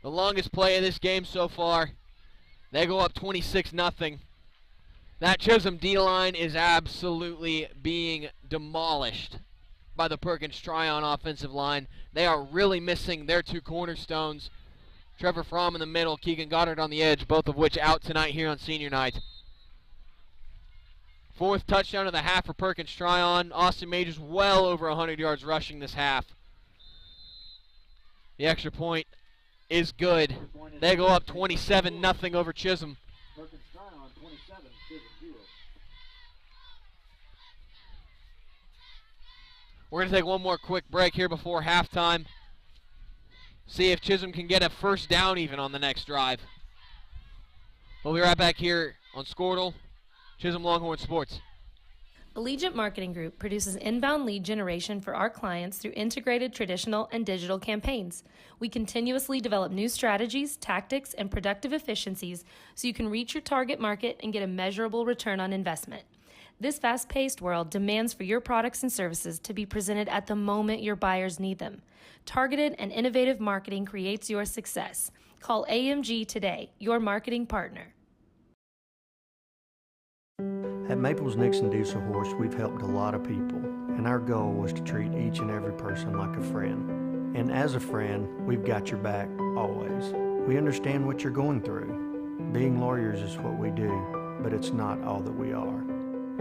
The longest play of this game so far. They go up 26-0. That Chisholm D-line is absolutely being demolished by the Perkins Tryon offensive line. They are really missing their two cornerstones. Trevor Fromm in the middle, Keegan Goddard on the edge, both of which out tonight here on senior night. Fourth touchdown of the half for Perkins Tryon. Austin Majors well over 100 yards rushing this half. The extra point is good. They go up 27-0 over Chisholm. Perkins Tryon 27, Chisholm 0. We're going to take one more quick break here before halftime. See if Chisholm can get a first down even on the next drive. We'll be right back here on Squirtle, Chisholm Longhorn Sports. Allegiant Marketing Group produces inbound lead generation for our clients through integrated traditional and digital campaigns. We continuously develop new strategies, tactics, and productive efficiencies so you can reach your target market and get a measurable return on investment. This fast-paced world demands for your products and services to be presented at the moment your buyers need them. Targeted and innovative marketing creates your success. Call AMG today, your marketing partner. At Maples Nixon Diesel Horse, we've helped a lot of people, and our goal was to treat each and every person like a friend. And as a friend, we've got your back, always. We understand what you're going through. Being lawyers is what we do, but it's not all that we are.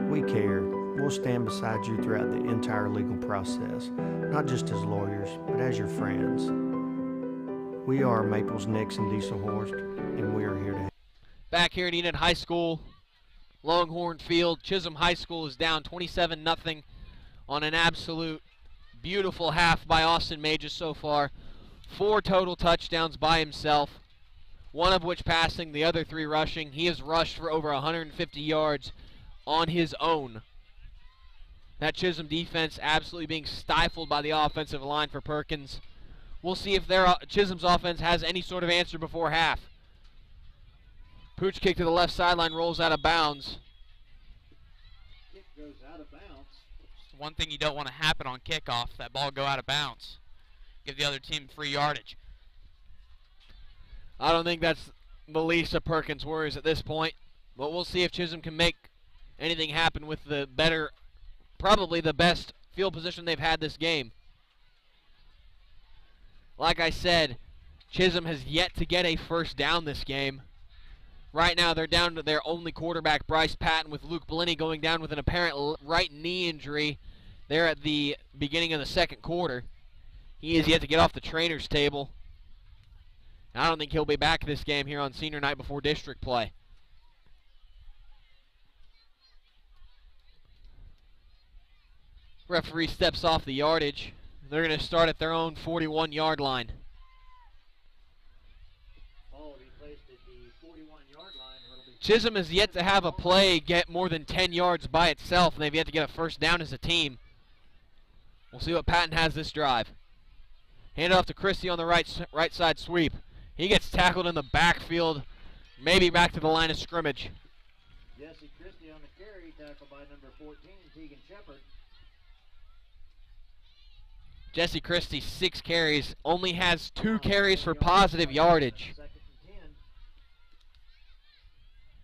We care. We'll stand beside you throughout the entire legal process, not just as lawyers, but as your friends. We are Maples Nixon Diesel Horse, and we are here to help. Back here at Enid High School, Longhorn Field, Chisholm High School is down 27-0 on an absolute beautiful half by Austin Majors so far. 4 total touchdowns by himself, one of which passing, the other 3 rushing. He has rushed for over 150 yards on his own. That Chisholm defense absolutely being stifled by the offensive line for Perkins. We'll see if Chisholm's offense has any sort of answer before half. Pooch kick to the left sideline, rolls out of bounds. Kick goes out of bounds. It's one thing you don't want to happen on kickoff, that ball go out of bounds. Give the other team free yardage. I don't think that's the least of Perkins' worries at this point, but we'll see if Chisholm can make anything happen with the better, probably the best field position they've had this game. Like I said, Chisholm has yet to get a first down this game. Right now they're down to their only quarterback, Bryce Patton, with Luke Blenny going down with an apparent right knee injury there at the beginning of the second quarter. He is yet to get off the trainer's table. I don't think he'll be back this game here on senior night before district play. Referee steps off the yardage. They're going to start at their own 41-yard line. Ball will be placed at the 41-yard line. It'll be Chisholm has yet to have a play get more than 10 yards by itself, and they've yet to get a first down as a team. We'll see what Patton has this drive. Hand it off to Christie on the right side sweep. He gets tackled in the backfield, maybe back to the line of scrimmage. Jesse Christie on the carry, tackled by number 14, Tegan Shepard. Jesse Christie, 6 carries, only has 2 carries for positive yardage. Second and 10.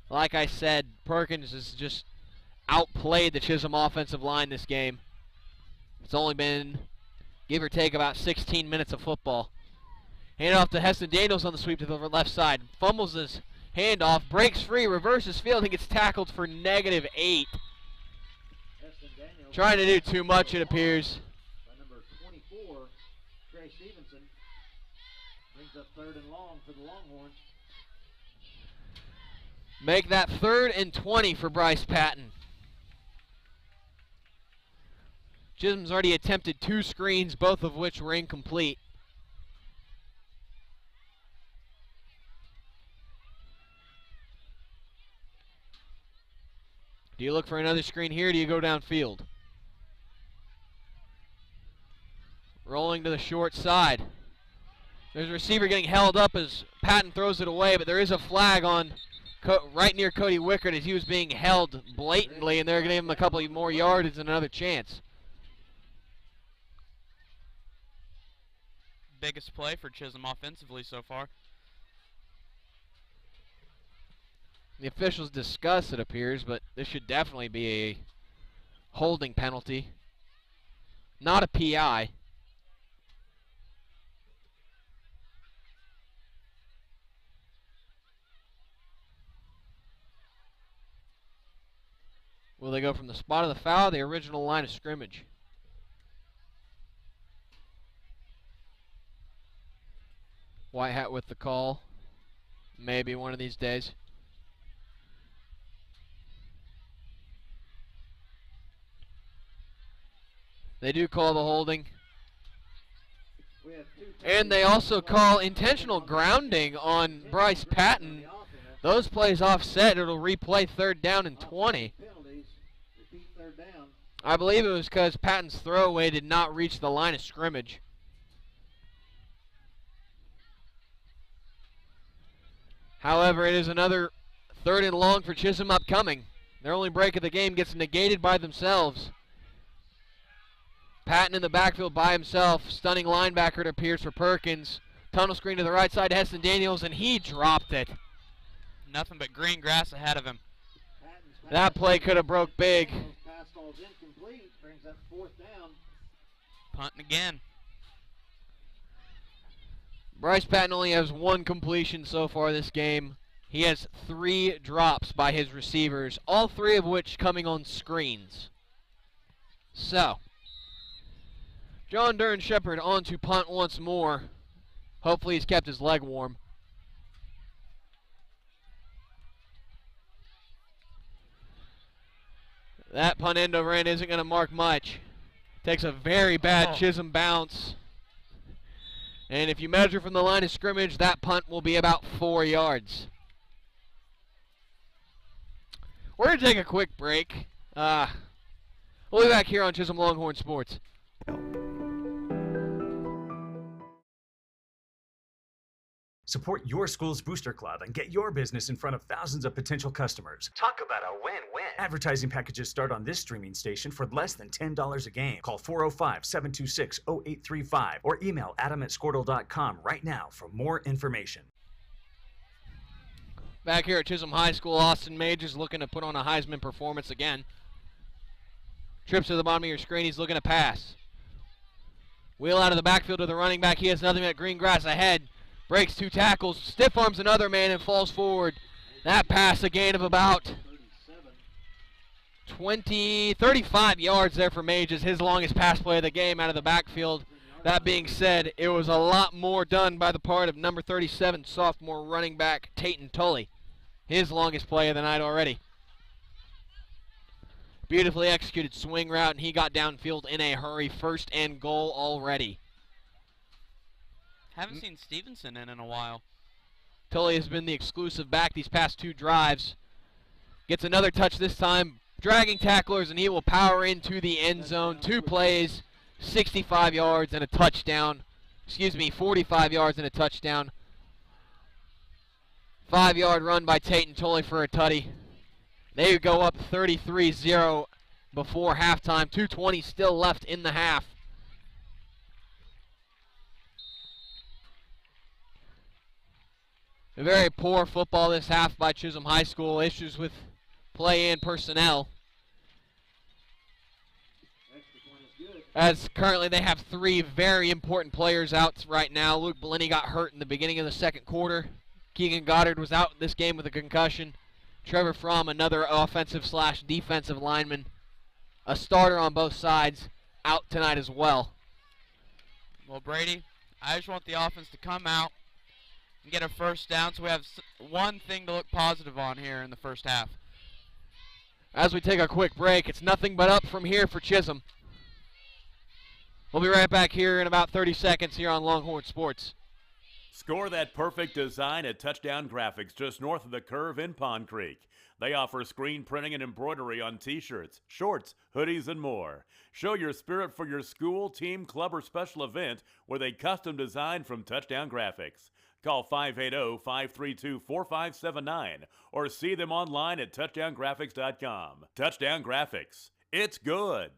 Like I said, Perkins has just outplayed the Chisholm offensive line this game. It's only been, give or take, about 16 minutes of football. Hand off to Heston Daniels on the sweep to the left side. Fumbles his handoff, breaks free, reverses field, and gets tackled for -8. Heston Daniels Trying to do too much, it appears. by number 24, Trey Stevenson. Brings up 3rd and long for the Longhorns. Make that 3rd and 20 for Bryce Patton. Chisholm's already attempted 2 screens, both of which were incomplete. Do you look for another screen here, or do you go downfield? Rolling to the short side. There's a receiver getting held up as Patton throws it away, but there is a flag on right near Cody Wickert as he was being held blatantly, and they're going to give him a couple more yards and another chance. biggest play for Chisholm offensively so far. The officials discuss, it appears, but this should definitely be a holding penalty. Not a PI. Will they go from the spot of the foul, the original line of scrimmage? White hat with the call. Maybe one of these days. They do call the holding. And they also call intentional grounding on Bryce Patton. Those plays offset. It'll replay 3rd down and 20. I believe it was because Patton's throwaway did not reach the line of scrimmage. However, it is another 3rd and long for Chisholm upcoming. Their only break of the game gets negated by themselves. Patton in the backfield by himself. Stunning linebacker, it appears, for Perkins. Tunnel screen to the right side to Heston Daniels, and he dropped it. Nothing but green grass ahead of him. That play could have broke big. Punting again. Bryce Patton only has 1 completion so far this game. He has 3 drops by his receivers, all 3 of which coming on screens. So, John Dern Shepard on to punt once more. Hopefully he's kept his leg warm. That punt end over end isn't going to mark much. Takes a very bad Chisholm bounce. And if you measure from the line of scrimmage, that punt will be about 4 yards. We're going to take a quick break. We'll be back here on Chisholm Longhorn Sports. Support your school's booster club and get your business in front of thousands of potential customers. Talk about a win-win. Advertising packages start on this streaming station for less than $10 a game. Call 405-726-0835 or email adam@squirtle.com right now for more information. Back here at Chisholm High School, Austin Majors looking to put on a Heisman performance again. Trips to the bottom of your screen, he's looking to pass. Wheel out of the backfield to the running back. He has nothing but green grass ahead. Breaks 2 tackles, stiff arms another man, and falls forward. That pass, a gain of about 35 yards there for Majors, his longest pass play of the game out of the backfield. That being said, it was a lot more done by the part of number 37 sophomore running back Tayton Tully. His longest play of the night already. Beautifully executed swing route, and he got downfield in a hurry. 1st and goal already. Haven't seen Stevenson in a while. Tully has been the exclusive back these past 2 drives. Gets another touch this time, dragging tacklers, and he will power into the end zone. 2 plays, 65 yards and a touchdown. 45 yards and a touchdown. 5-yard run by Tayton Tully for a tutty. They go up 33-0 before halftime. 2:20 still left in the half. A very poor football this half by Chisholm High School. Issues with play and personnel. As currently they have 3 very important players out right now. Luke Bellini got hurt in the beginning of the 2nd quarter. Keegan Goddard was out this game with a concussion. Trevor Fromm, another offensive/defensive lineman, a starter on both sides, out tonight as well. Well, Brady, I just want the offense to come out and get a 1st down, so we have one thing to look positive on here in the 1st half. As we take a quick break, it's nothing but up from here for Chisholm. We'll be right back here in about 30 seconds here on Longhorn Sports. Score that perfect design at Touchdown Graphics just north of the curve in Pond Creek. They offer screen printing and embroidery on t-shirts, shorts, hoodies, and more. Show your spirit for your school, team, club, or special event with a custom design from Touchdown Graphics. Call 580-532-4579 or see them online at touchdowngraphics.com. Touchdown Graphics. It's good.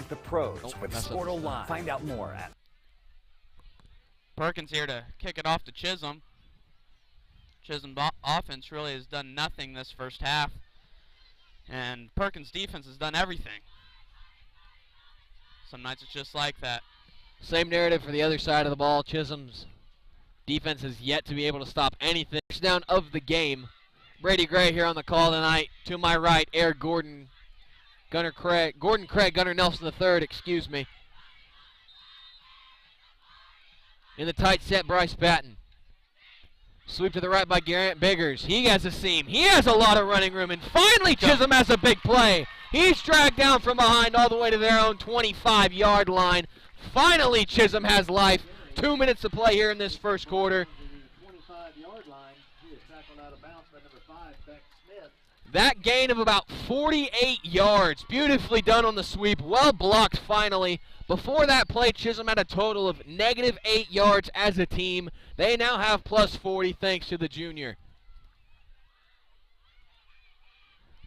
like the pros with that's Sportal Live. Find out more at Perkins here to kick it off to Chisholm. Chisholm's offense really has done nothing this first half, and Perkins' defense has done everything. Some nights it's just like that. Same narrative for the other side of the ball. Chisholm's defense has yet to be able to stop anything. Touchdown of the game. Brady Gray here on the call tonight. To my right, Eric Gordon, Gordon Craig, Gunnar Nelson III, excuse me. In the tight set, Bryce Patton. Sweep to the right by Garrett Biggers. He has a seam. He has a lot of running room. And finally, Chisholm has a big play. He's dragged down from behind all the way to their own 25-yard line. Finally, Chisholm has life. 2 minutes to play here in this first quarter. That gain of about 48 yards. Beautifully done on the sweep. Well blocked finally. Before that play, Chisholm had a total of -8 yards as a team. They now have plus 40 thanks to the junior.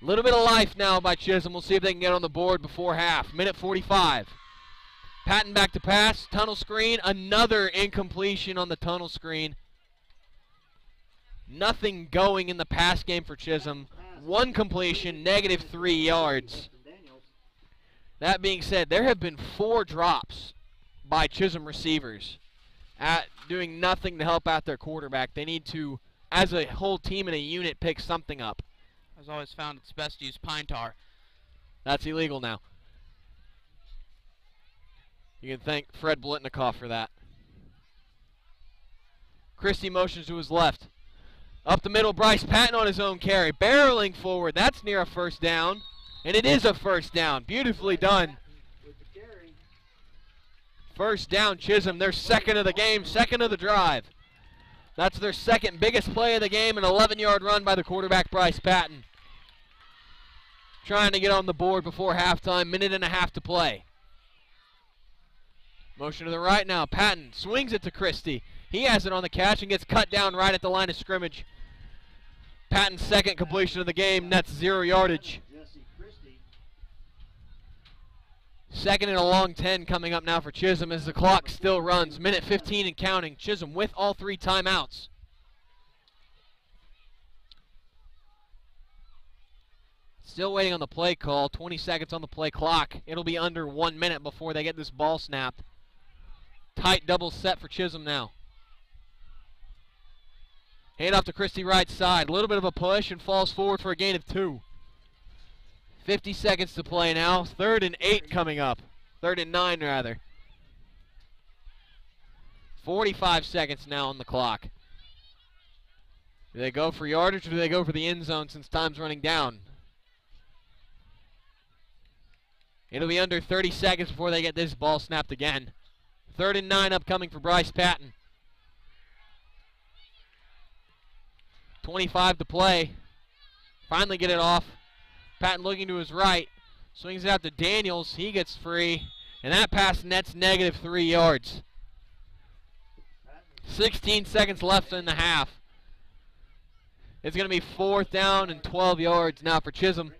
A little bit of life now by Chisholm. We'll see if they can get on the board before half. Minute 45. Patton back to pass. Tunnel screen. Another incompletion on the tunnel screen. Nothing going in the pass game for Chisholm. One completion, -3 yards. That being said, there have been 4 drops by Chisholm receivers at doing nothing to help out their quarterback. They need to, as a whole team and a unit, pick something up. I've always found it's best to use pine tar. That's illegal now. You can thank Fred Blitnikoff for that. Christie motions to his left. Up the middle, Bryce Patton on his own carry. Barreling forward. That's near a first down. And it is a first down. Beautifully done. First down, Chisholm. Their second of the game, second of the drive. That's their second biggest play of the game, an 11-yard run by the quarterback, Bryce Patton. Trying to get on the board before halftime. Minute and a half to play. Motion to the right now. Patton swings it to Christie. He has it on the catch and gets cut down right at the line of scrimmage. Patton's second completion of the game, nets 0 yardage. Second and a long 10 coming up now for Chisholm as the clock still runs. Minute 15 and counting. Chisholm with all 3 timeouts. Still waiting on the play call. 20 seconds on the play clock. It'll be under 1 minute before they get this ball snapped. Tight double set for Chisholm now. Hand off to Christie right side. A little bit of a push and falls forward for a gain of 2. 50 seconds to play now. 3rd and 8 coming up. 3rd and 9 rather. 45 seconds now on the clock. Do they go for yardage or do they go for the end zone since time's running down? It'll be under 30 seconds before they get this ball snapped again. 3rd and 9 upcoming for Bryce Patton. 25 to play. Finally get it off. Patton looking to his right. Swings it out to Daniels. He gets free. And that pass nets -3 yards. 16 seconds left in the half. It's going to be 4th down and 12 yards now for Chisholm.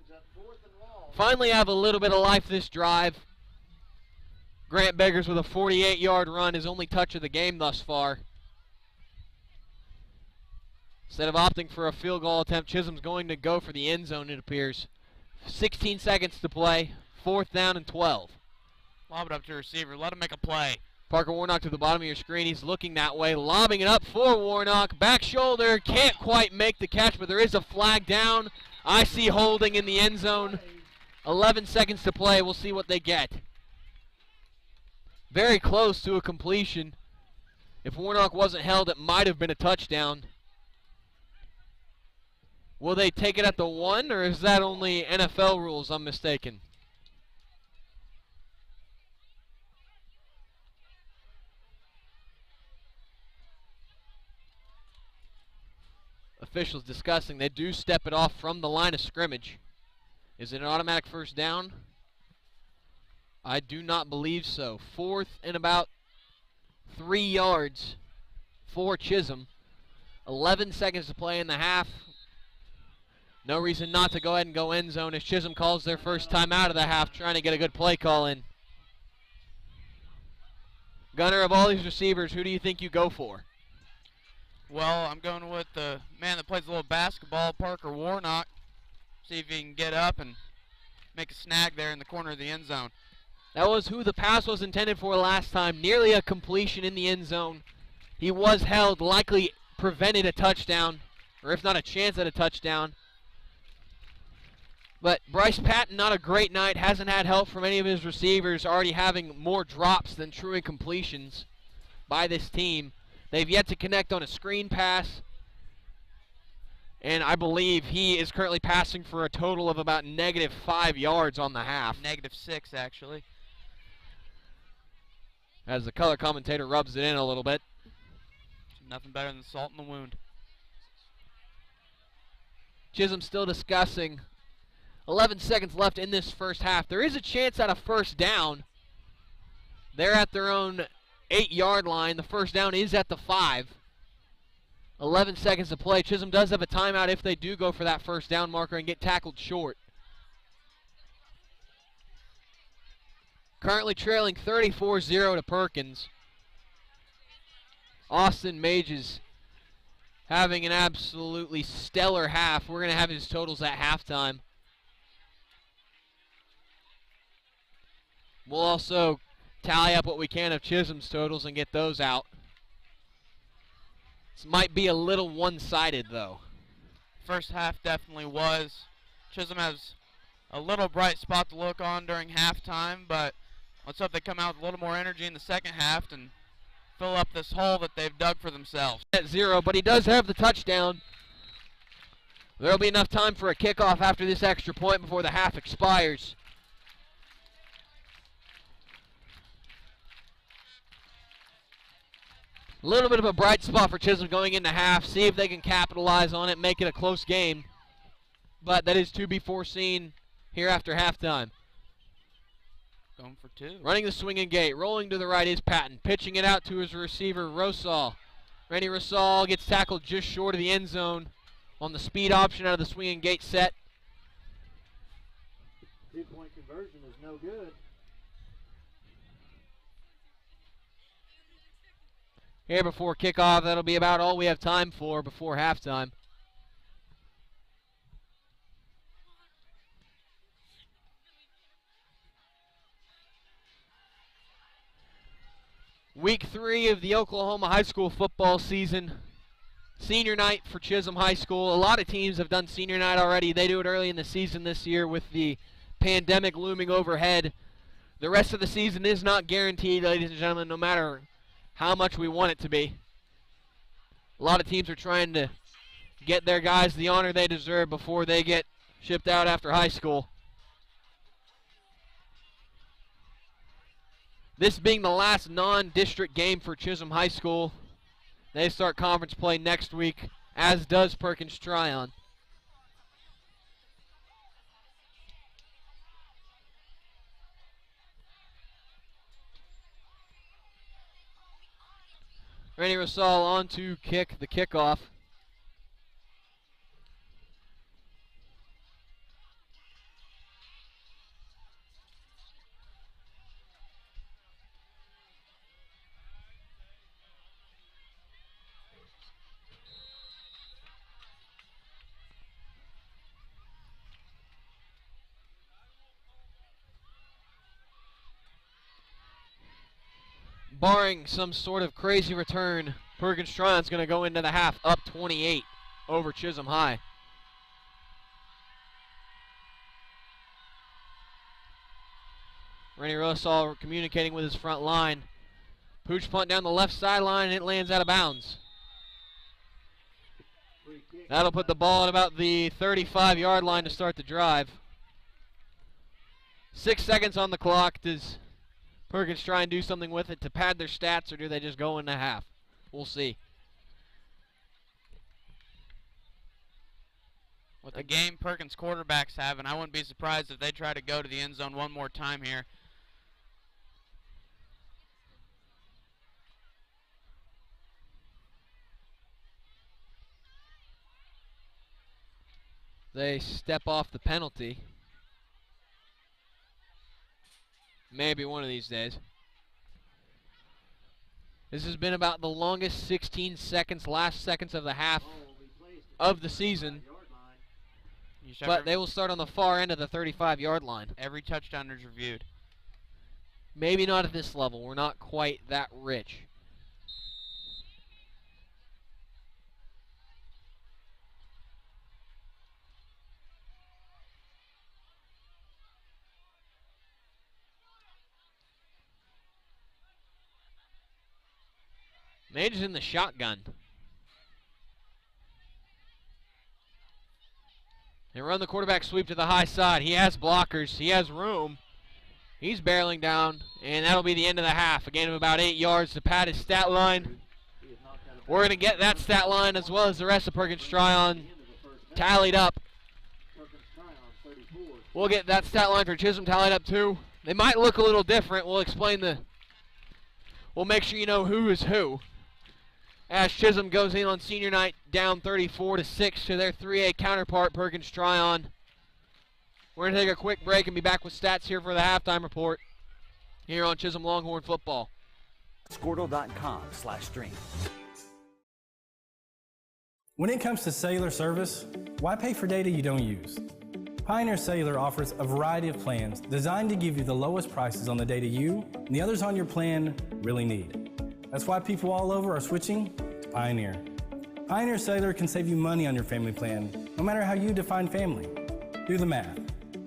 Finally have a little bit of life this drive. Grant Beggars with a 48-yard run, his only touch of the game thus far. Instead of opting for a field goal attempt, Chisholm's going to go for the end zone, it appears. 16 seconds to play. 4th down and 12. Lob it up to the receiver. Let him make a play. Parker Warnock to the bottom of your screen. He's looking that way. Lobbing it up for Warnock. Back shoulder. Can't quite make the catch, but there is a flag down. I see holding in the end zone. 11 seconds to play. We'll see what they get. Very close to a completion. If Warnock wasn't held, it might have been a touchdown. Will they take it at the 1, or is that only NFL rules I'm mistaken? Officials discussing. They do step it off from the line of scrimmage. Is it an automatic first down? I do not believe so. 4th and about 3 yards for Chisholm. 11 seconds to play in the half. No reason not to go ahead and go end zone as Chisholm calls their first time out of the half, trying to get a good play call in. Gunner, of all these receivers, who do you think you go for? Well, I'm going with the man that plays a little basketball, Parker Warnock. See if he can get up and make a snag there in the corner of the end zone. That was who the pass was intended for last time. Nearly a completion in the end zone. He was held, likely prevented a touchdown, or if not a chance at a touchdown. But Bryce Patton, not a great night. Hasn't had help from any of his receivers, already having more drops than true incompletions by this team. They've yet to connect on a screen pass. And I believe he is currently passing for a total of about -5 yards on the half. -6, actually. As the color commentator rubs it in a little bit. Nothing better than salt in the wound. Chisholm still discussing. 11 seconds left in this first half. There is a chance at a first down. They're at their own 8-yard line. The first down is at the 5. 11 seconds to play. Chisholm does have a timeout if they do go for that first down marker and get tackled short. Currently trailing 34-0 to Perkins. Austin Mages having an absolutely stellar half. We're going to have his totals at halftime. We'll also tally up what we can of Chisholm's totals and get those out. This might be a little one-sided, though. First half definitely was. Chisholm has a little bright spot to look on during halftime, but let's hope they come out with a little more energy in the second half and fill up this hole that they've dug for themselves. At 0, but he does have the touchdown. There'll be enough time for a kickoff after this extra point before the half expires. A little bit of a bright spot for Chisholm going into half. See if they can capitalize on it, make it a close game. But that is to be foreseen here after halftime. Going for 2. Running the swinging gate. Rolling to the right is Patton. Pitching it out to his receiver, Rosal. Randy Rosal gets tackled just short of the end zone on the speed option out of the swinging gate set. 2-point conversion is no good. Here before kickoff, that'll be about all we have time for before halftime. Week 3 of the Oklahoma high school football season. Senior night for Chisholm High School. A lot of teams have done senior night already. They do it early in the season this year with the pandemic looming overhead. The rest of the season is not guaranteed, ladies and gentlemen, no matter how much we want it to be. A lot of teams are trying to get their guys the honor they deserve before they get shipped out after high school. This being the last non-district game for Chisholm High School. They start conference play next week, as does Perkins Tryon. Randy Rosal on to kick the kickoff. Barring some sort of crazy return, Perkins Tryon's going to go into the half up 28 over Chisholm High. Randy Rosal communicating with his front line. Pooch punt down the left sideline, and it lands out of bounds. That'll put the ball at about the 35-yard line to start the drive. 6 seconds on the clock. Does Perkins try and do something with it to pad their stats, or do they just go into half? We'll see. With the game Perkins quarterbacks have, and I wouldn't be surprised if they try to go to the end zone one more time here. They step off the penalty. Maybe one of these days. This has been about the longest 16 seconds, last seconds of the half of the season. But they will start on the far end of the 35-yard line. Every touchdown is reviewed. Maybe not at this level. We're not quite that rich. Mage is in the shotgun. They run the quarterback sweep to the high side. He has blockers. He has room. He's barreling down, and that'll be the end of the half. A gain of about 8 yards to pad his stat line. We're going to get that stat line as well as the rest of Perkins Tryon tallied up. We'll get that stat line for Chisholm tallied up too. They might look a little different. We'll make sure you know who is who. As Chisholm goes in on senior night down 34-6 to their 3A counterpart, Perkins Tryon. We're going to take a quick break and be back with stats here for the halftime report here on Chisholm Longhorn Football. Squirtle.com/stream. When it comes to cellular service, why pay for data you don't use? Pioneer Cellular offers a variety of plans designed to give you the lowest prices on the data you and the others on your plan really need. That's why people all over are switching to Pioneer. Pioneer Cellular can save you money on your family plan, no matter how you define family. Do the math.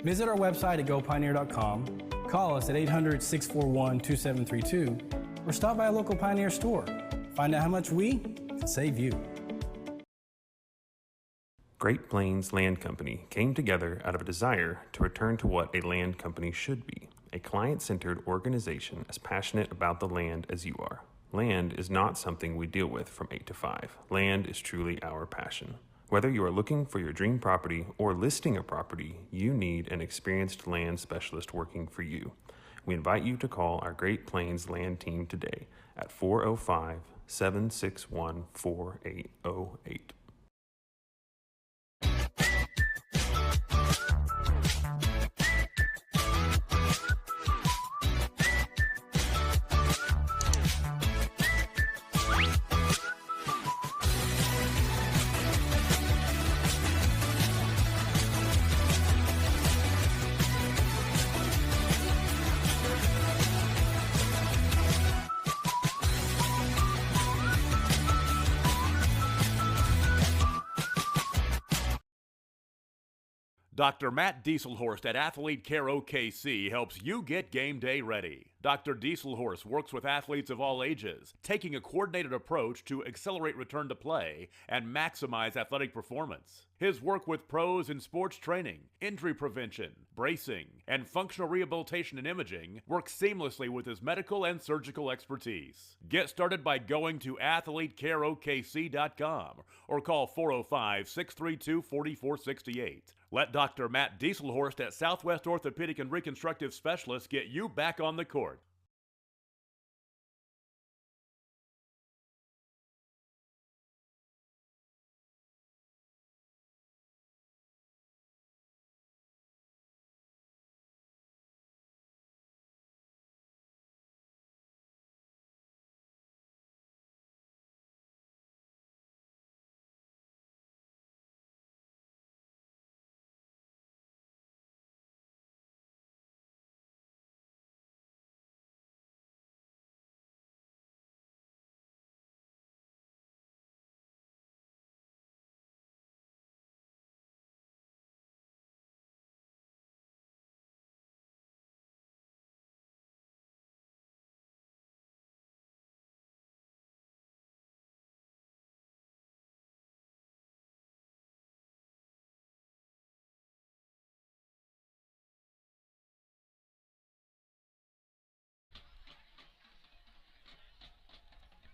Visit our website at gopioneer.com, call us at 800-641-2732, or stop by a local Pioneer store. Find out how much we can save you. Great Plains Land Company came together out of a desire to return to what a land company should be, a client-centered organization as passionate about the land as you are. Land is not something we deal with from 8 to 5. Land is truly our passion. Whether you are looking for your dream property or listing a property, you need an experienced land specialist working for you. We invite you to call our Great Plains Land team today at 405-761-4808. Dr. Matt Dieselhorst at Athlete Care OKC helps you get game day ready. Dr. Dieselhorst works with athletes of all ages, taking a coordinated approach to accelerate return to play and maximize athletic performance. His work with pros in sports training, injury prevention, bracing, and functional rehabilitation and imaging works seamlessly with his medical and surgical expertise. Get started by going to athletecareokc.com or call 405-632-4468. Let Dr. Matt Dieselhorst at Southwest Orthopedic and Reconstructive Specialists get you back on the court.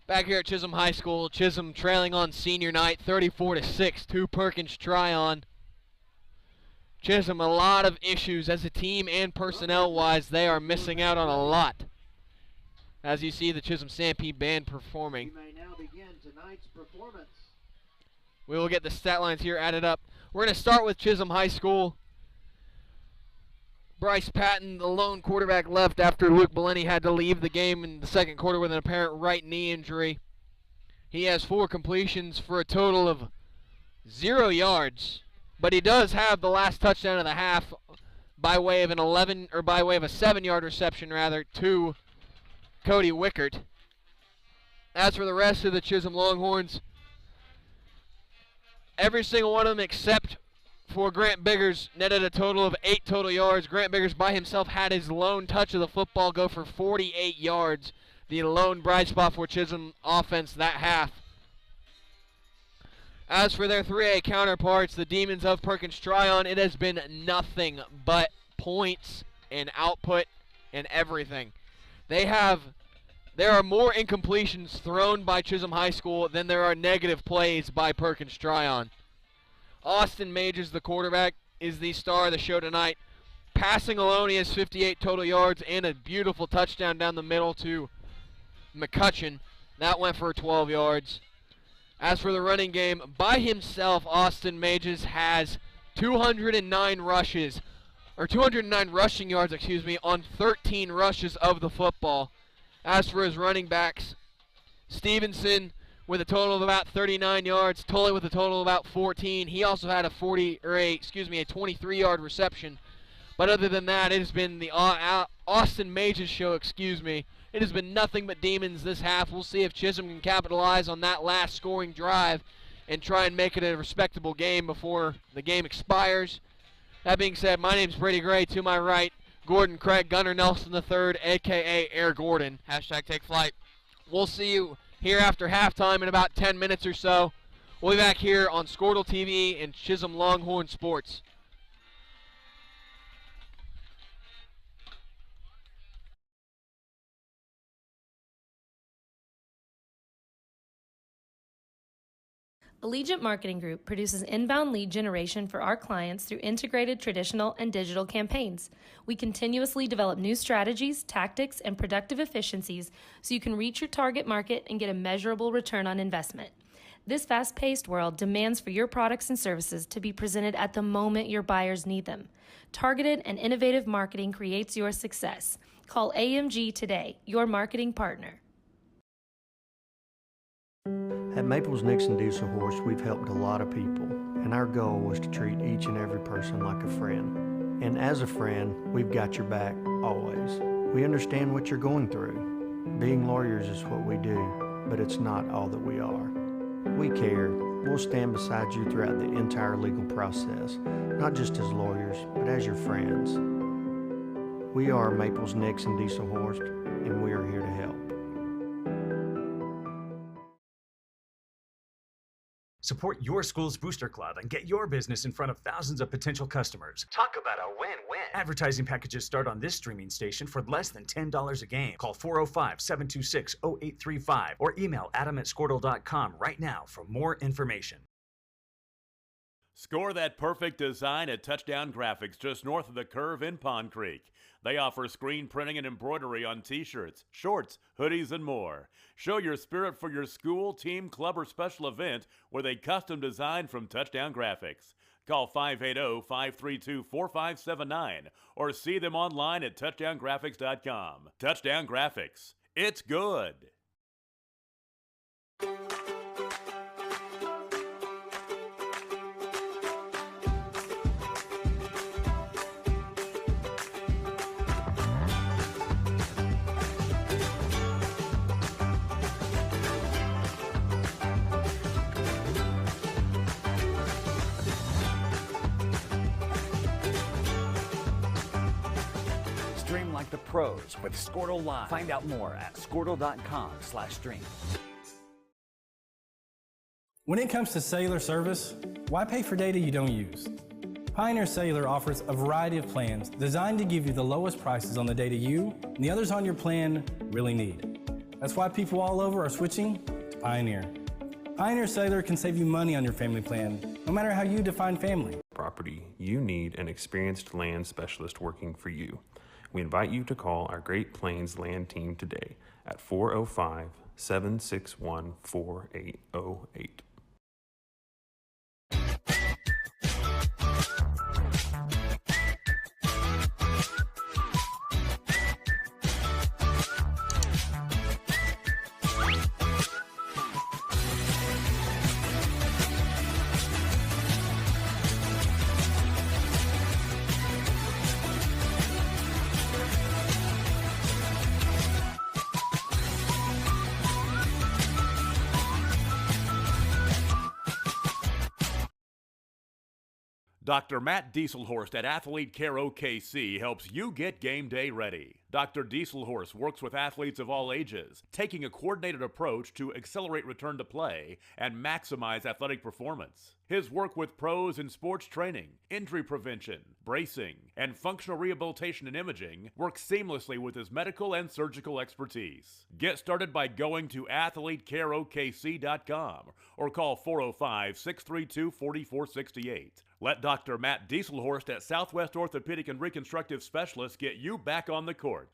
Back here at Chisholm High School, Chisholm trailing on senior night 34-6 to Perkins Tryon. Chisholm, a lot of issues as a team and personnel-wise. They are missing out on a lot. As you see the Chisholm Stampede Band performing. You may now begin tonight's performance. We will get the stat lines here added up. We're going to start with Chisholm High School. Bryce Patton, the lone quarterback left after Luke Bellini had to leave the game in the second quarter with an apparent right knee injury. He has 4 completions for a total of 0 yards, but he does have the last touchdown of the half by way of a 7-yard reception to Cody Wickert. As for the rest of the Chisholm Longhorns, every single one of them except for Grant Biggers netted a total of 8 total yards. Grant Biggers by himself had his lone touch of the football go for 48 yards. The lone bright spot for Chisholm offense that half. As for their 3A counterparts, the Demons of Perkins Tryon, it has been nothing but points and output and everything. There are more incompletions thrown by Chisholm High School than there are negative plays by Perkins Tryon. Austin Majors, the quarterback, is the star of the show tonight. Passing alone, he has 58 total yards and a beautiful touchdown down the middle to McCutcheon. That went for 12 yards. As for the running game, by himself, Austin Majors has 209 rushing yards, on 13 rushes of the football. As for his running backs, Stevenson with a total of about 39 yards, Tully with a total of about 14. He also had a 23-yard reception. But other than that, it has been the Austin Majors show, It has been nothing but Demons this half. We'll see if Chisholm can capitalize on that last scoring drive and try and make it a respectable game before the game expires. That being said, my name's Brady Gray. To my right, Gordon Craig, Gunnar Nelson III, a.k.a. Air Gordon. #take flight. We'll see you here after halftime in about 10 minutes or so. We'll be back here on Squirtle TV and Chisholm Longhorn Sports. Allegiant Marketing Group produces inbound lead generation for our clients through integrated traditional and digital campaigns. We continuously develop new strategies, tactics, and productive efficiencies so you can reach your target market and get a measurable return on investment. This fast-paced world demands for your products and services to be presented at the moment your buyers need them. Targeted and innovative marketing creates your success. Call AMG today, your marketing partner. At Maples Nixon Diesel Horse, we've helped a lot of people, and our goal was to treat each and every person like a friend. And as a friend, we've got your back always. We understand what you're going through. Being lawyers is what we do, but it's not all that we are. We care. We'll stand beside you throughout the entire legal process, not just as lawyers, but as your friends. We are Maples Nixon Diesel Horse, and we are here to help. Support your school's booster club and get your business in front of thousands of potential customers. Talk about a win-win. Advertising packages start on this streaming station for less than $10 a game. Call 405-726-0835 or email adam@squirtle.com right now for more information. Score that perfect design at Touchdown Graphics just north of the curve in Pond Creek. They offer screen printing and embroidery on t-shirts, shorts, hoodies, and more. Show your spirit for your school, team, club, or special event with a custom design from Touchdown Graphics. Call 580-532-4579 or see them online at touchdowngraphics.com. Touchdown Graphics. It's good. Stream like the pros with Squirtle Live. Find out more at squirtle.com/stream. When it comes to cellular service, why pay for data you don't use? Pioneer Cellular offers a variety of plans designed to give you the lowest prices on the data you and the others on your plan really need. That's why people all over are switching to Pioneer. Pioneer Cellular can save you money on your family plan, no matter how you define family. Property, you need an experienced land specialist working for you. We invite you to call our Great Plains land team today at 405-761-4808. Dr. Matt Dieselhorst at Athlete Care OKC helps you get game day ready. Dr. Dieselhorst works with athletes of all ages, taking a coordinated approach to accelerate return to play and maximize athletic performance. His work with pros in sports training, injury prevention, bracing, and functional rehabilitation and imaging works seamlessly with his medical and surgical expertise. Get started by going to athletecareokc.com or call 405-632-4468. Let Dr. Matt Dieselhorst at Southwest Orthopedic and Reconstructive Specialists get you back on the court.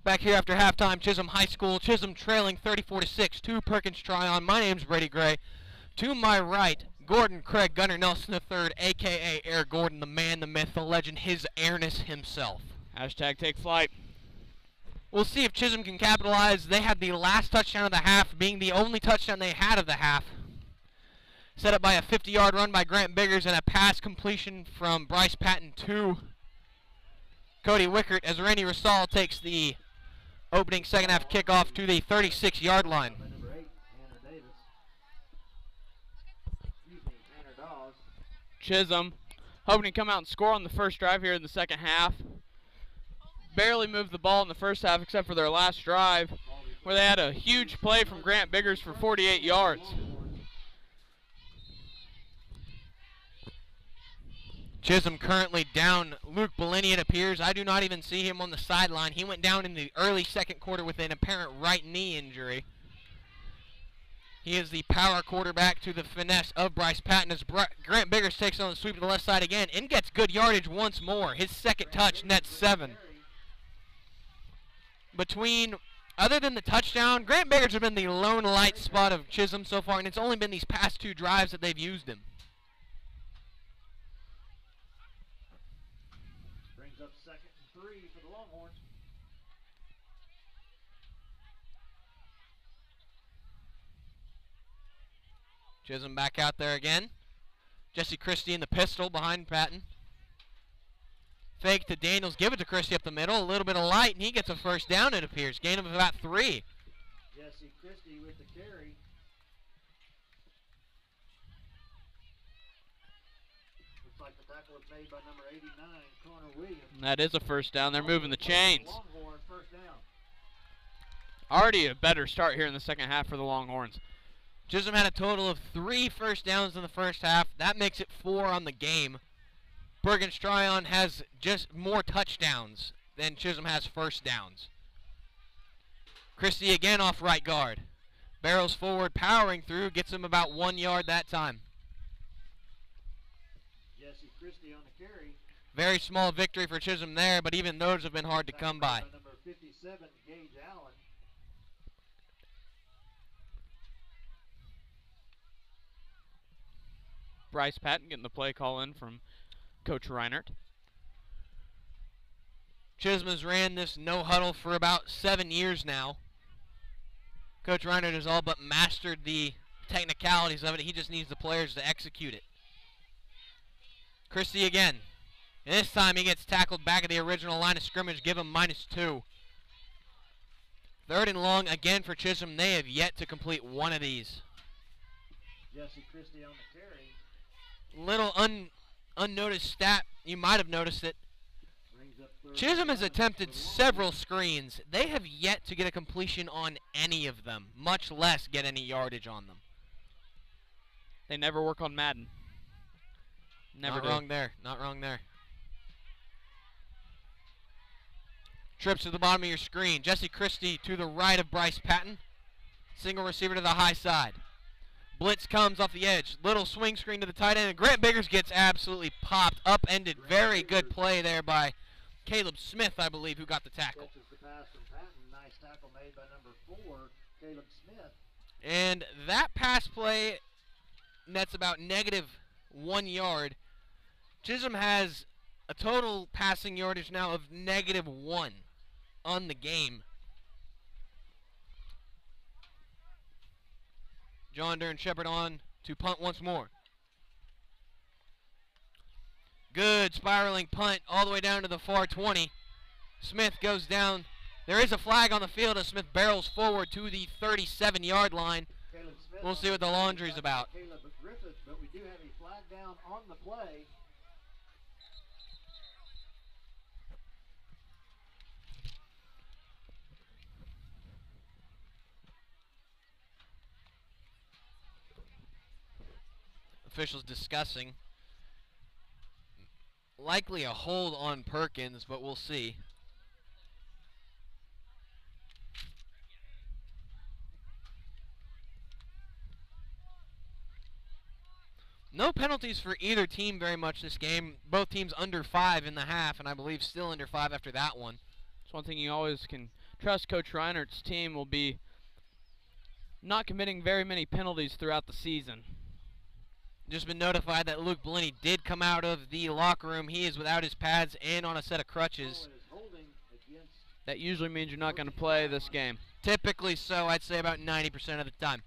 Back here after halftime, Chisholm High School. Chisholm trailing 34-6 to Perkins Tryon. My name's Brady Gray. To my right, Gordon Craig Gunner Nelson III, a.k.a. Air Gordon, the man, the myth, the legend, his airness himself. Hashtag take flight. We'll see if Chisholm can capitalize. They had the last touchdown of the half, being the only touchdown they had of the half. Set up by a 50-yard run by Grant Biggers and a pass completion from Bryce Patton to Cody Wickert as Randy Rosal takes the opening second half kickoff to the 36-yard line. Number 8, Tanner Davis. Tanner Dawes. Chisholm hoping to come out and score on the first drive here in the second half. Barely moved the ball in the first half except for their last drive, where they had a huge play from Grant Biggers for 48 yards. Chisholm currently down Luke Bellini, it appears. I do not even see him on the sideline. He went down in the early second quarter with an apparent right knee injury. He is the power quarterback to the finesse of Bryce Patton as Grant Biggers takes on the sweep to the left side again and gets good yardage once more. His second touch nets 7. Other than the touchdown, Grant Biggers has been the lone light spot of Chisholm so far, and it's only been these past 2 drives that they've used him. Brings up 2nd and 3 for the Longhorns. Chisholm back out there again. Jesse Christie in the pistol behind Patton. Fake to Daniels, give it to Christie up the middle. A little bit of light, and he gets a first down, it appears. Gain of about 3. Jesse Christie with the carry. Looks like the tackle was made by number 89, Connor Williams. And that is a first down. They're moving the chains. Longhorn, first down. Already a better start here in the second half for the Longhorns. Chisholm had a total of 3 first downs in the first half. That makes it 4 on the game. Perkins Tryon has just more touchdowns than Chisholm has first downs. Christie again off right guard. Barrels forward, powering through, gets him about 1 yard that time. Jesse Christie on the carry. Very small victory for Chisholm there, but even those have been hard to come by. Number 57, Gage Allen. Bryce Patton getting the play call in from Coach Reinert. Chisholm has ran this no huddle for about 7 years now. Coach Reinert has all but mastered the technicalities of it. He just needs the players to execute it. Christie again. And this time he gets tackled back at the original line of scrimmage. Give him -2. 3rd and long again for Chisholm. They have yet to complete one of these. Jesse Christie on the carry. Little unnoticed stat. You might have noticed it. Chisholm has attempted several screens. They have yet to get a completion on any of them, much less get any yardage on them. They never work on Madden. Never Not do. wrong there. Not wrong there. Trips to the bottom of your screen. Jesse Christie to the right of Bryce Patton. Single receiver to the high side. Blitz comes off the edge. Little swing screen to the tight end. And Grant Biggers gets absolutely popped. Upended. Very good play there by Caleb Smith, I believe, who got the tackle. Catches the pass from Patton. Nice tackle made by number 4, Caleb Smith. And that pass play nets about -1 yard. Chisholm has a total passing yardage now of -1 on the game. John Dern Shepard on to punt once more. Good spiraling punt all the way down to the far 20. Smith goes down. There is a flag on the field as Smith barrels forward to the 37-yard line. We'll see what the laundry's about. Caleb Griffith, but we do have a flag down on the play. Officials discussing. Likely a hold on Perkins, but we'll see. No penalties for either team very much this game. Both teams under 5 in the half, and I believe still under 5 after that one. It's one thing you always can trust Coach Reinert's team will be not committing very many penalties throughout the season. Just been notified that Luke Bellini did come out of the locker room. He is without his pads and on a set of crutches. That usually means you're not going to play this game. Typically so, I'd say about 90% of the time.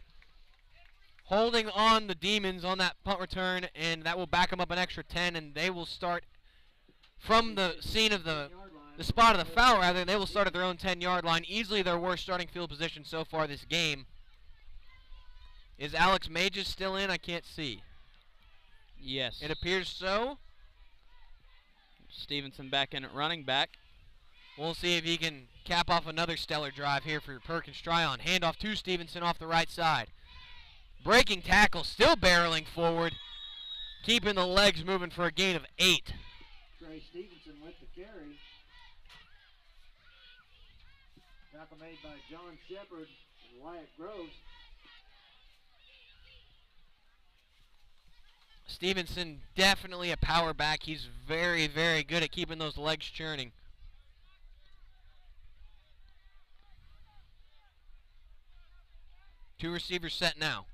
Holding on the Demons on that punt return, and that will back them up an extra 10, and they will start from the scene of the spot of the foul, rather, they will start at their own 10-yard line. Easily their worst starting field position so far this game. Is Alex Mages still in? I can't see. Yes. It appears so. Stevenson back in at running back. We'll see if he can cap off another stellar drive here for Perkins Tryon. Handoff to Stevenson off the right side. Breaking tackle, still barreling forward. Keeping the legs moving for a gain of 8. Trey Stevenson with the carry. Tackle made by John Shepard and Wyatt Groves. Stevenson definitely a power back. He's very, very good at keeping those legs churning. Two receivers set now.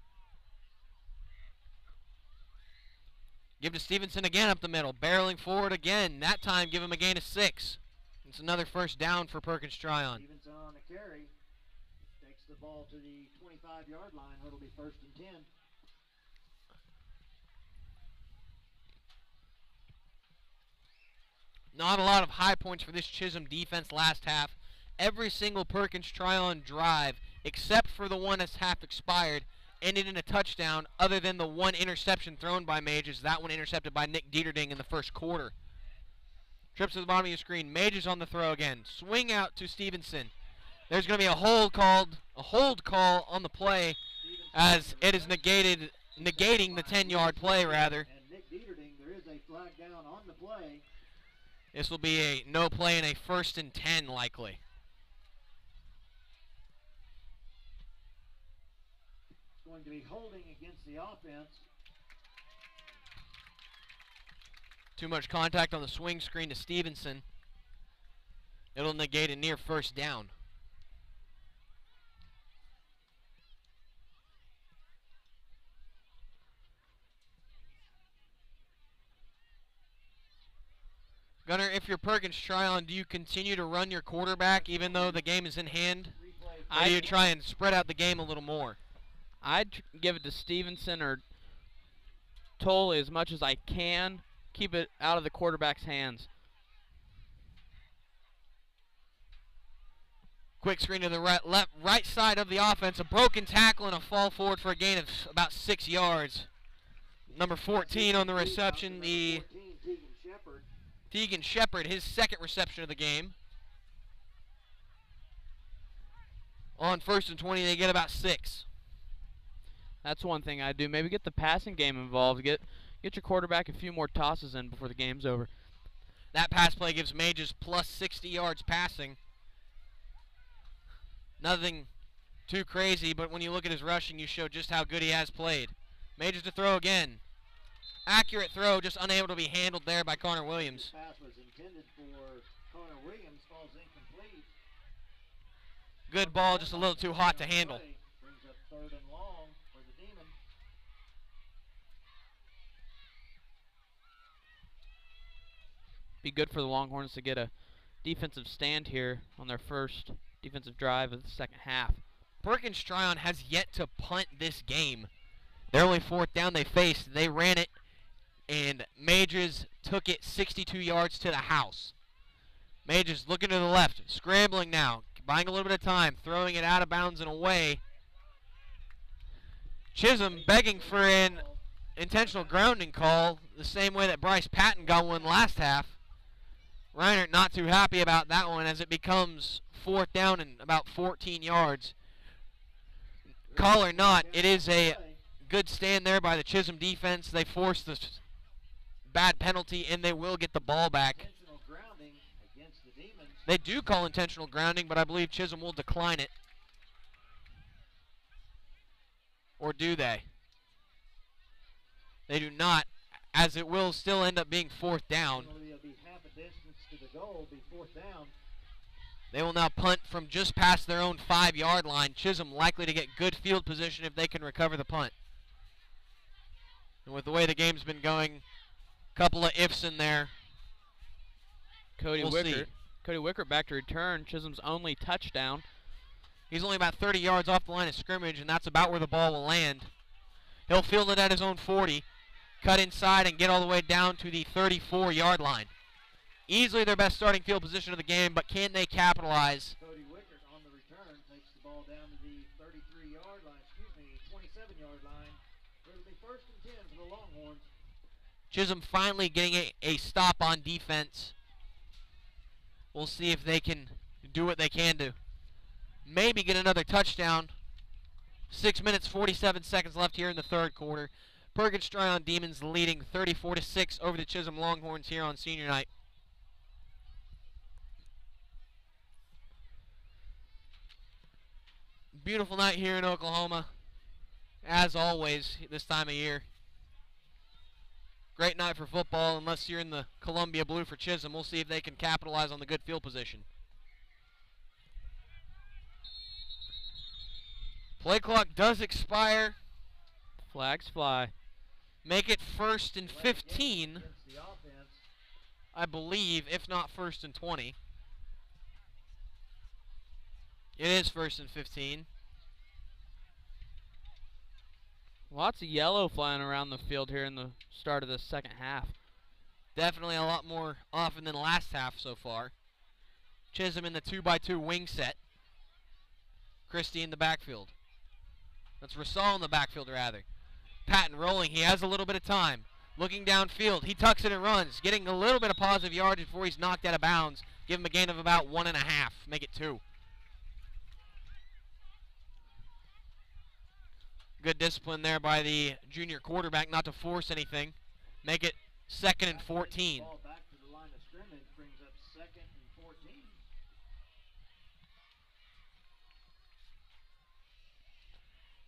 Give to Stevenson again up the middle. Barreling forward again. That time give him a gain of 6. It's another first down for Perkins Tryon. Stevenson on the carry. Takes the ball to the 25-yard line. It'll be 1st and 10. Not a lot of high points for this Chisholm defense last half. Every single Perkins Tryon drive, except for the one that's half expired, ended in a touchdown, other than the one interception thrown by Mages. That one intercepted by Nick Dieterding in the first quarter. Trips to the bottom of your screen. Mages on the throw again. Swing out to Stevenson. There's going to be a hold call on the play, as it is negating the 10-yard play, rather. And Nick Dieterding, there is a flag down on the play. This will be a no play and a 1st and 10 likely. Going to be holding against the offense. Too much contact on the swing screen to Stevenson. It'll negate a near first down. Gunnar, if you're Perkins Tryon, do you continue to run your quarterback even though the game is in hand? Or do you try and spread out the game a little more? I'd give it to Stevenson or Toll as much as I can. Keep it out of the quarterback's hands. Quick screen to the right side of the offense. A broken tackle and a fall forward for a gain of about 6 yards. Number 14 on the reception, the Tegan Shepard, his second reception of the game. On 1st and 20, they get about 6. That's one thing I do. Maybe get the passing game involved. Get your quarterback a few more tosses in before the game's over. That pass play gives Mages plus 60 yards passing. Nothing too crazy, but when you look at his rushing, you show just how good he has played. Mages to throw again. Accurate throw, just unable to be handled there by Connor Williams. The pass was intended for Connor Williams, falls incomplete. Good ball, just a little too hot to handle. Brings up 3rd and long for the Demons. Be good for the Longhorns to get a defensive stand here on their first defensive drive of the second half. Perkins Tryon has yet to punt this game. Their only 4th down they faced, they ran it, and Mages took it 62 yards to the house. Mages looking to the left, scrambling now, buying a little bit of time, throwing it out of bounds and away. Chisholm begging for an intentional grounding call, the same way that Bryce Patton got one last half. Reinert not too happy about that one as it becomes 4th down and about 14 yards. Call or not, it is a good stand there by the Chisholm defense. They forced the bad penalty and they will get the ball back. Intentional grounding against the Demons. They do call intentional grounding, but I believe Chisholm will decline it. Or do they? They do not, as it will still end up being 4th down. It'll be half a distance to the goal, be 4th down. They will now punt from just past their own 5-yard line. Chisholm likely to get good field position if they can recover the punt. And with the way the game's been going, a couple of ifs in there. Cody We'll Wickert. see. Cody Wickert back to return. Chisholm's only touchdown. He's only about 30 yards off the line of scrimmage, and that's about where the ball will land. He'll field it at his own 40, cut inside, and get all the way down to the 34-yard line. Easily their best starting field position of the game, but can they capitalize? Cody Wickert on the return takes the ball down to the 33-yard line, 27-yard line. It'll be 1st and 10 for the Longhorns. Chisholm finally getting a stop on defense. We'll see if they can do what they can do. Maybe get another touchdown. 6 minutes, 47 seconds left here in the third quarter. Perkins Tryon Demons leading 34-6 over the Chisholm Longhorns here on senior night. Beautiful night here in Oklahoma, as always this time of year. Great night for football, unless you're in the Columbia Blue for Chisholm. We'll see if they can capitalize on the good field position. Play clock does expire. Flags fly. Make it 1st and 15, I believe, if not 1st and 20. It is 1st and 15. Lots of yellow flying around the field here in the start of the second half. Definitely a lot more often than last half so far. Chisholm in the 2x2 wing set. Christie in the backfield. That's Rassal in the backfield, rather. Patton rolling. He has a little bit of time. Looking downfield. He tucks it and runs. Getting a little bit of positive yardage before he's knocked out of bounds. Give him a gain of about 1.5. Make it 2. Good discipline there by the junior quarterback not to force anything. Make it 2nd and 14. Ball back to the line of scrimmage brings up 2nd and 14.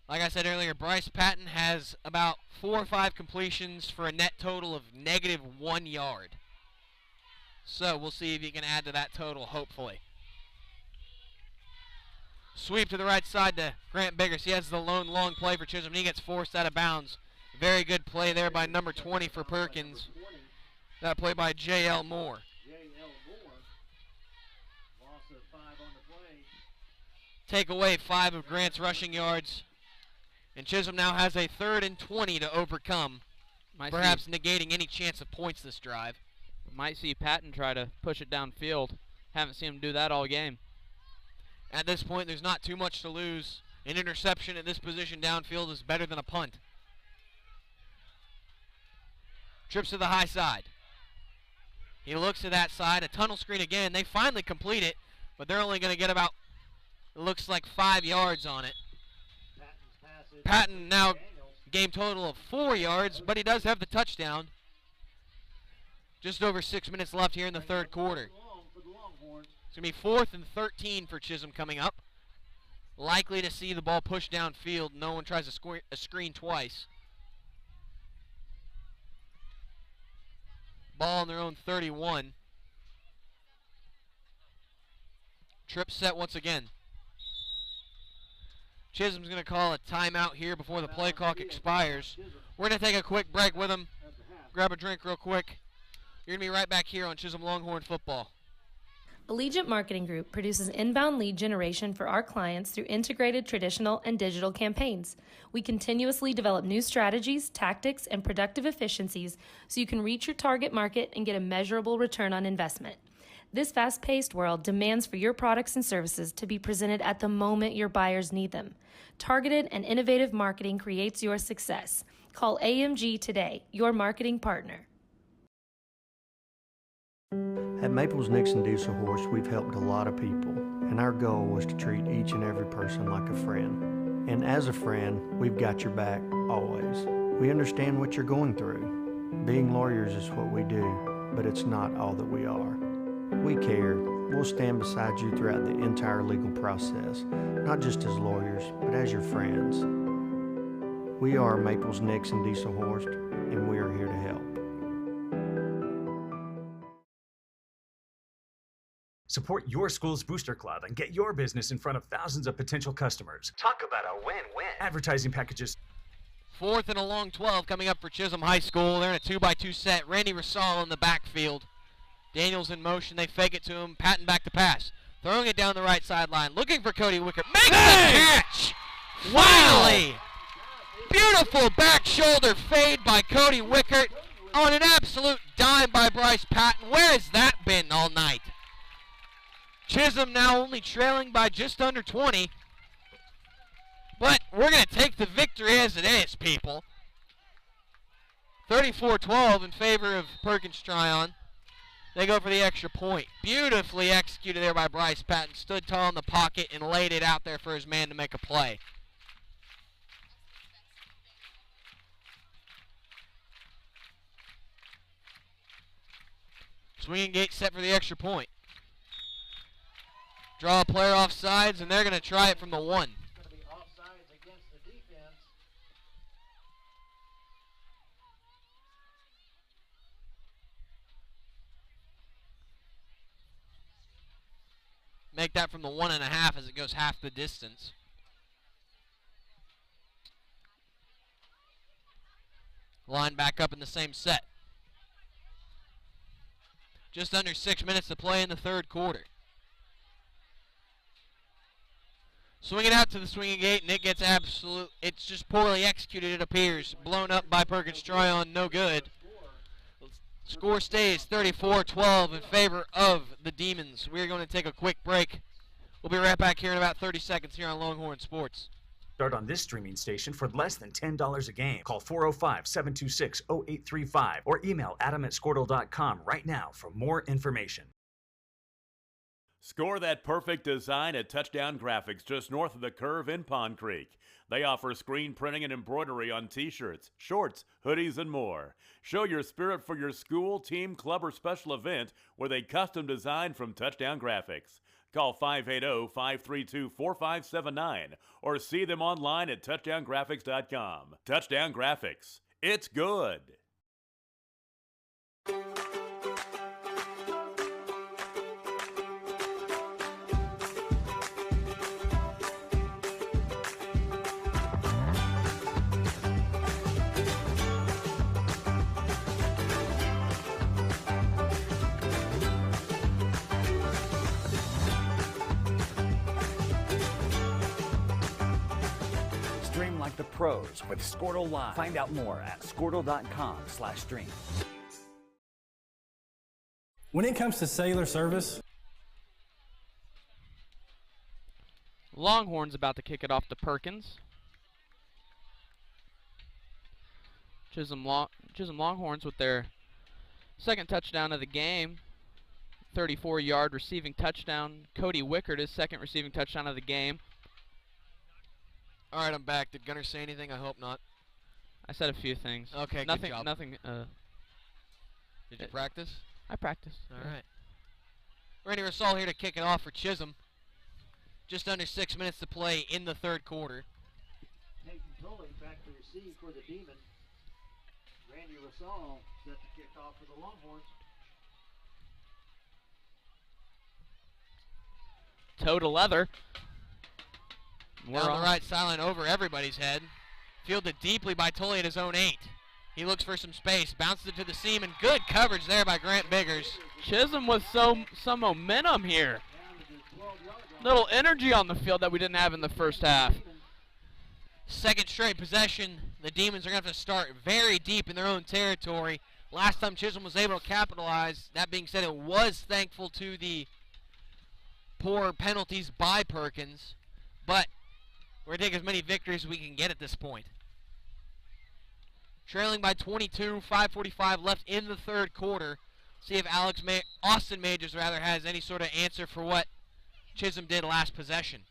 Like I said earlier, Bryce Patton has about 4 or 5 completions for a net total of -1 yard. So we'll see if he can add to that total, hopefully. Sweep to the right side to Grant Biggers. He has the lone long play for Chisholm. He gets forced out of bounds. Very good play there by number 20 for Perkins. That play by J.L. Moore. J.L. Moore. Loss of 5 on the play. Take away 5 of Grant's rushing yards. And Chisholm now has a 3rd and 20 to overcome. Perhaps negating any chance of points this drive. Might see Patton try to push it downfield. Haven't seen him do that all game. At this point, there's not too much to lose. An interception at this position downfield is better than a punt. Trips to the high side. He looks to that side. A tunnel screen again. They finally complete it, but they're only going to get about, it looks like 5 yards on it. Patton now game total of 4 yards, but he does have the touchdown. Just over 6 minutes left here in the third quarter. It's going to be 4th and 13 for Chisholm coming up. Likely to see the ball pushed downfield. No one tries to a screen twice. Ball on their own 31. Trip set once again. Chisholm's going to call a timeout here before the play clock expires. We're going to take a quick break with him. Grab a drink real quick. You're going to be right back here on Chisholm Longhorn Football. Allegiant Marketing Group produces inbound lead generation for our clients through integrated traditional and digital campaigns. We continuously develop new strategies, tactics, and productive efficiencies so you can reach your target market and get a measurable return on investment. This fast-paced world demands for your products and services to be presented at the moment your buyers need them. Targeted and innovative marketing creates your success. Call AMG today, your marketing partner. At Maples Nixon Diesel Horse, we've helped a lot of people, and our goal was to treat each and every person like a friend. And as a friend, we've got your back, always. We understand what you're going through. Being lawyers is what we do, but it's not all that we are. We care. We'll stand beside you throughout the entire legal process, not just as lawyers, but as your friends. We are Maples Nixon Diesel Horse, and we are here to help. Support your school's booster club and get your business in front of thousands of potential customers. Talk about a win-win. Advertising packages. 4th and a long 12 coming up for Chisholm High School. They're in a 2-by-2 set. Randy Rosal in the backfield. Daniels in motion. They fake it to him. Patton back to pass. Throwing it down the right sideline. Looking for Cody Wickert. Makes the catch! Finally! Beautiful back shoulder fade by Cody Wickert on an absolute dime by Bryce Patton. Where has that been all night? Chisholm now only trailing by just under 20. But we're going to take the victory as it is, people. 34-12 in favor of Perkins Tryon. They go for the extra point. Beautifully executed there by Bryce Patton. Stood tall in the pocket and laid it out there for his man to make a play. Swinging gate set for the extra point. Draw a player off sides, and they're going to try it from the 1. It's going to be offsides against the defense. Make that from the 1.5 as it goes half the distance. Line back up in the same set. Just under 6 minutes to play in the third quarter. Swing it out to the swinging gate, and it gets it's just poorly executed, it appears. Blown up by Perkins Tryon, no good. Score stays 34-12 in favor of the Demons. We're going to take a quick break. We'll be right back here in about 30 seconds here on Longhorn Sports. Start on this streaming station for less than $10 a game. Call 405-726-0835 or email adam@squirtle.com right now for more information. Score that perfect design at Touchdown Graphics just north of the curve in Pond Creek. They offer screen printing and embroidery on t-shirts, shorts, hoodies, and more. Show your spirit for your school, team, club, or special event with a custom design from Touchdown Graphics. Call 580-532-4579 or see them online at touchdowngraphics.com. Touchdown Graphics. It's good. Stream like the pros with Squirtle Live. Find out more at squirtle.com/stream. When it comes to cellular service, Longhorns about to kick it off to Perkins. Chisholm Longhorns with their second touchdown of the game. 34-yard receiving touchdown. Cody Wickert, his second receiving touchdown of the game. All right, I'm back. Did Gunner say anything? I hope not. I said a few things. Okay, nothing, good job. Nothing. Did you practice? I practiced. All right. Randy Rosal here to kick it off for Chisholm. Just under 6 minutes to play in the third quarter. Peyton Tully back to receive for the Demon. Randy Rosal set to kick off for the Longhorns. Toe to leather. Down the right sideline over everybody's head. Fielded deeply by Tully at his own 8. He looks for some space. Bounces it to the seam, and good coverage there by Grant Biggers. Chisholm with some momentum here. Little energy on the field that we didn't have in the first half. Second straight possession. The Demons are going to have to start very deep in their own territory. Last time Chisholm was able to capitalize. That being said, it was thankful to the poor penalties by Perkins. But we're going to take as many victories as we can get at this point. Trailing by 22, 5:45 left in the third quarter. See if Austin Majors has any sort of answer for what Chisholm did last possession.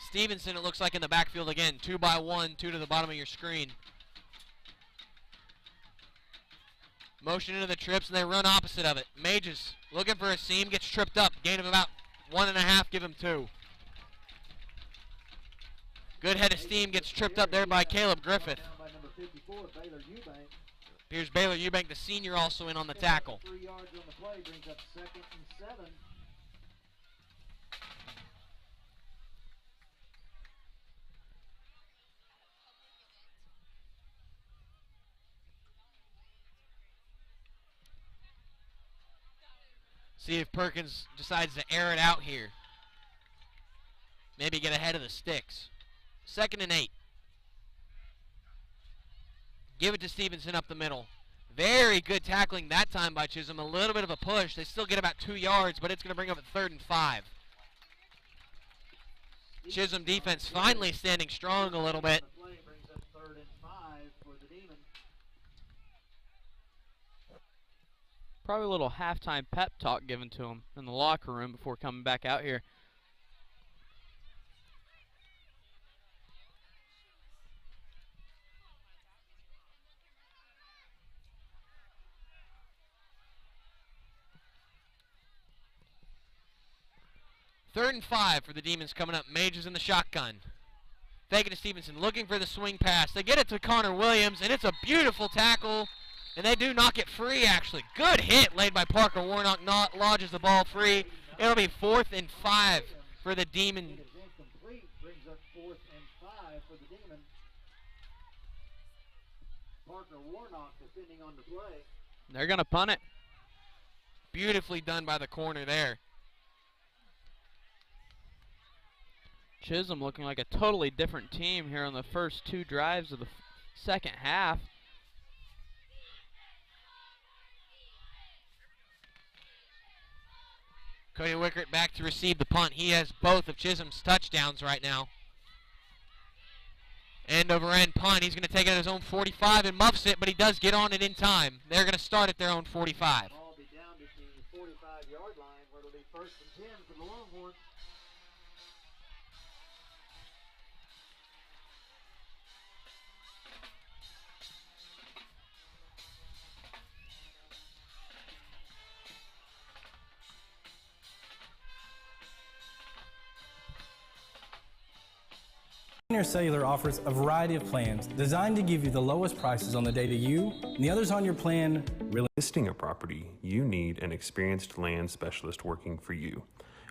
Stevenson, it looks like in the backfield again. 2-by-1, 2 to the bottom of your screen. Motion into the trips, and they run opposite of it. Majors looking for a seam, gets tripped up. Gain of about 1.5, give him 2. Good head of steam, gets tripped up there by Caleb Griffith. Here's Baylor Eubank, the senior, also in on the tackle. 3 yards on the play brings up 2nd and 7. See if Perkins decides to air it out here. Maybe get ahead of the sticks. 2nd and 8. Give it to Stevenson up the middle. Very good tackling that time by Chisholm. A little bit of a push. They still get about 2 yards, but it's going to bring up a 3rd and 5. Chisholm defense finally standing strong a little bit. Brings up 3rd and 5 for the Demon. Probably a little halftime pep talk given to him in the locker room before coming back out here. Third and 5 for the Demons coming up. Majors in the shotgun. Faking to Stevenson, looking for the swing pass. They get it to Connor Williams, and it's a beautiful tackle. And they do knock it free, actually. Good hit laid by Parker Warnock. Lodges the ball free. It'll be 4th and 5 for the Demon. It is incomplete. Brings up 4th and 5 for the Demon. Parker Warnock defending on the play. They're going to punt it. Beautifully done by the corner there. Chisholm looking like a totally different team here on the first 2 drives of the second half. Cody Wickert back to receive the punt. He has both of Chisholm's touchdowns right now. End over end punt. He's going to take it at his own 45 and muffs it, but he does get on it in time. They're going to start at their own 45. Ball will be down to the 45-yard line, where it'll be 1st and 10 for the Longhorns. Pioneer Cellular offers a variety of plans designed to give you the lowest prices on the data you and the others on your plan really. Listing a property, you need an experienced land specialist working for you.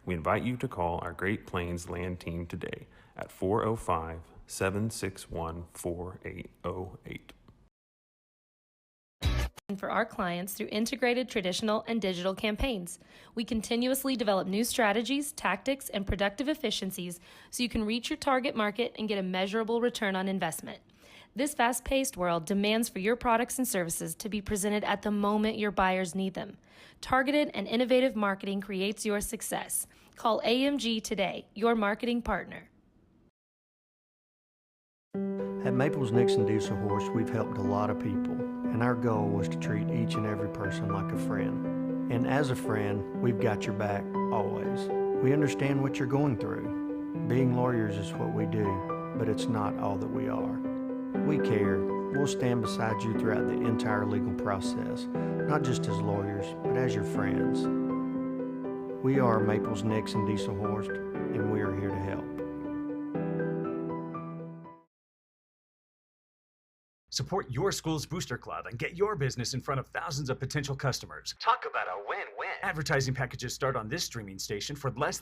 We invite you to call our Great Plains land team today at 405-761-4808. For our clients through integrated traditional and digital campaigns. We continuously develop new strategies, tactics, and productive efficiencies so you can reach your target market and get a measurable return on investment. This fast-paced world demands for your products and services to be presented at the moment your buyers need them. Targeted and innovative marketing creates your success. Call AMG today, your marketing partner. At Maples Nixon Diesel Horse, we've helped a lot of people, and our goal was to treat each and every person like a friend. And as a friend, we've got your back always. We understand what you're going through. Being lawyers is what we do, but it's not all that we are. We care. We'll stand beside you throughout the entire legal process, not just as lawyers, but as your friends. We are Maples Nixon Diesel Horse, and we are here to help. Support your school's booster club and get your business in front of thousands of potential customers. Talk about a win-win. Advertising packages start on this streaming station for less